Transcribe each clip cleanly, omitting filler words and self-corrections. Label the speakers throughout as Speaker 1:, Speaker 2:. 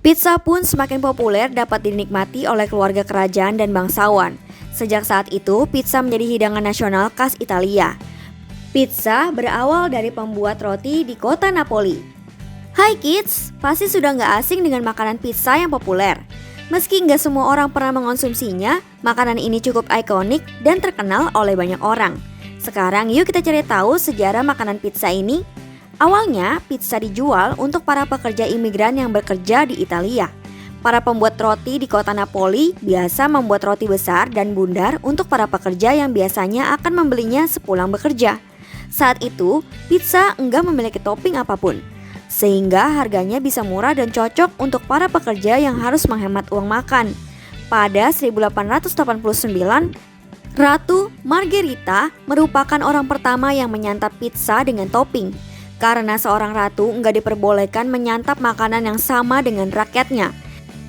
Speaker 1: Pizza pun semakin populer dapat dinikmati oleh keluarga kerajaan dan bangsawan. Sejak saat itu, pizza menjadi hidangan nasional khas Italia. Pizza berawal dari pembuat roti di kota Napoli. Hai kids, pasti sudah nggak asing dengan makanan pizza yang populer. Meski nggak semua orang pernah mengonsumsinya, makanan ini cukup ikonik dan terkenal oleh banyak orang. Sekarang yuk kita cari tahu sejarah makanan pizza ini. Awalnya, pizza dijual untuk para pekerja imigran yang bekerja di Italia. Para pembuat roti di kota Napoli biasa membuat roti besar dan bundar untuk para pekerja yang biasanya akan membelinya sepulang bekerja. Saat itu, pizza enggak memiliki topping apapun, sehingga harganya bisa murah dan cocok untuk para pekerja yang harus menghemat uang makan. Pada 1889, Ratu Margherita merupakan orang pertama yang menyantap pizza dengan topping. Karena seorang ratu enggak diperbolehkan menyantap makanan yang sama dengan rakyatnya.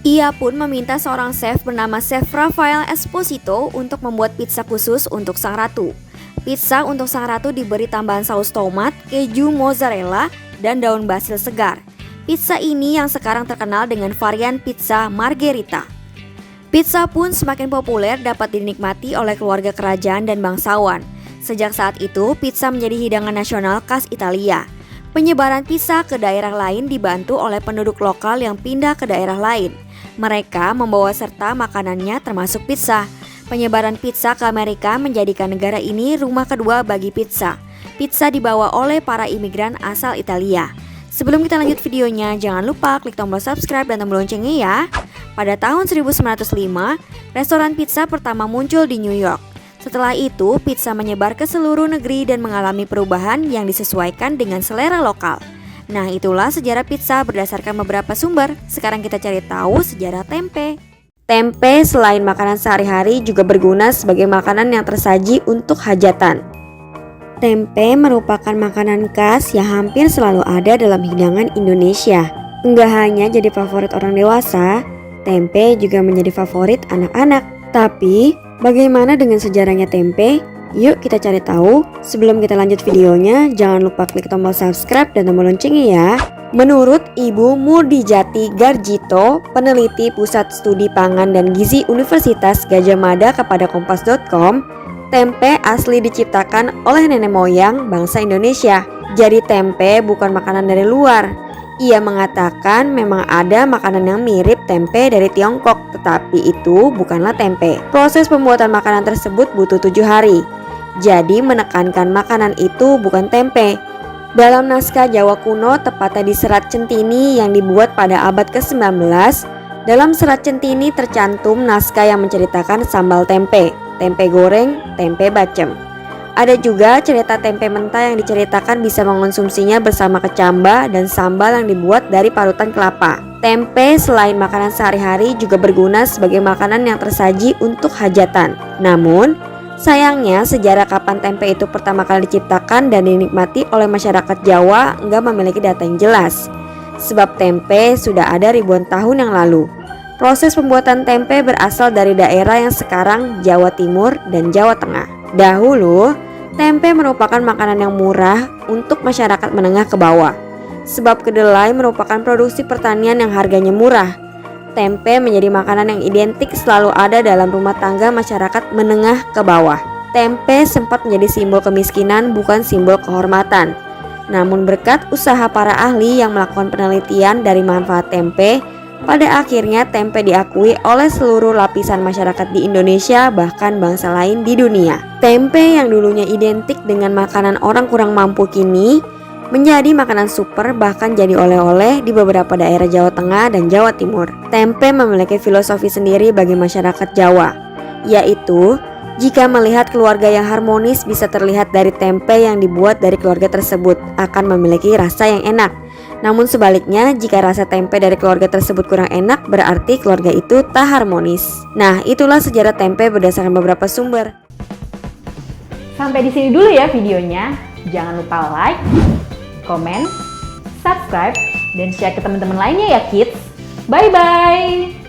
Speaker 1: Ia pun meminta seorang chef bernama Chef Rafael Esposito untuk membuat pizza khusus untuk sang ratu. Pizza untuk sang ratu diberi tambahan saus tomat, keju mozzarella, dan daun basil segar. Pizza ini yang sekarang terkenal dengan varian pizza Margherita. Pizza pun semakin populer dapat dinikmati oleh keluarga kerajaan dan bangsawan. Sejak saat itu, pizza menjadi hidangan nasional khas Italia. Penyebaran pizza ke daerah lain dibantu oleh penduduk lokal yang pindah ke daerah lain. Mereka membawa serta makanannya termasuk pizza. Penyebaran pizza ke Amerika menjadikan negara ini rumah kedua bagi pizza. Pizza dibawa oleh para imigran asal Italia. Sebelum kita lanjut videonya, jangan lupa klik tombol subscribe dan tombol loncengnya ya. Pada tahun 1905, restoran pizza pertama muncul di New York. Setelah itu, pizza menyebar ke seluruh negeri dan mengalami perubahan yang disesuaikan dengan selera lokal. Nah, itulah sejarah pizza berdasarkan beberapa sumber. Sekarang kita cari tahu sejarah tempe. Tempe selain makanan sehari-hari juga berguna sebagai makanan yang tersaji untuk hajatan. Tempe merupakan makanan khas yang hampir selalu ada dalam hidangan Indonesia. Enggak hanya jadi favorit orang dewasa, tempe juga menjadi favorit anak-anak. Tapi, bagaimana dengan sejarahnya tempe? Yuk kita cari tahu. Sebelum kita lanjut videonya, jangan lupa klik tombol subscribe dan tombol loncengnya ya. Menurut Ibu Murdijati Garjito, peneliti Pusat Studi Pangan dan Gizi Universitas Gadjah Mada kepada Kompas.com, tempe asli diciptakan oleh nenek moyang bangsa Indonesia. Jadi tempe bukan makanan dari luar. Ia mengatakan memang ada makanan yang mirip tempe dari Tiongkok, tetapi itu bukanlah tempe. Proses pembuatan makanan tersebut butuh 7 hari. Jadi menekankan makanan itu bukan tempe. Dalam naskah Jawa kuno, tepatnya di Serat Centini yang dibuat pada abad ke-19, dalam Serat Centini tercantum naskah yang menceritakan sambal tempe, tempe goreng, tempe bacem. Ada juga cerita tempe mentah yang diceritakan bisa mengonsumsinya bersama kecamba dan sambal yang dibuat dari parutan kelapa. Tempe selain makanan sehari-hari juga berguna sebagai makanan yang tersaji untuk hajatan. Namun, sayangnya sejarah kapan tempe itu pertama kali diciptakan dan dinikmati oleh masyarakat Jawa enggak memiliki data yang jelas. Sebab tempe sudah ada ribuan tahun yang lalu. Proses pembuatan tempe berasal dari daerah yang sekarang Jawa Timur dan Jawa Tengah. Dahulu, tempe merupakan makanan yang murah untuk masyarakat menengah ke bawah. Sebab kedelai merupakan produksi pertanian yang harganya murah. Tempe menjadi makanan yang identik selalu ada dalam rumah tangga masyarakat menengah ke bawah. Tempe sempat menjadi simbol kemiskinan, bukan simbol kehormatan. Namun berkat usaha para ahli yang melakukan penelitian dari manfaat tempe, pada akhirnya tempe diakui oleh seluruh lapisan masyarakat di Indonesia, bahkan bangsa lain di dunia. Tempe yang dulunya identik dengan makanan orang kurang mampu kini menjadi makanan super, bahkan jadi oleh-oleh di beberapa daerah Jawa Tengah dan Jawa Timur. Tempe memiliki filosofi sendiri bagi masyarakat Jawa, yaitu jika melihat keluarga yang harmonis bisa terlihat dari tempe yang dibuat dari keluarga tersebut akan memiliki rasa yang enak. Namun sebaliknya, jika rasa tempe dari keluarga tersebut kurang enak, berarti keluarga itu tak harmonis. Nah, itulah sejarah tempe berdasarkan beberapa sumber.
Speaker 2: Sampai di sini dulu ya videonya. Jangan lupa like, komen, subscribe, dan share ke teman-teman lainnya ya kids. Bye-bye!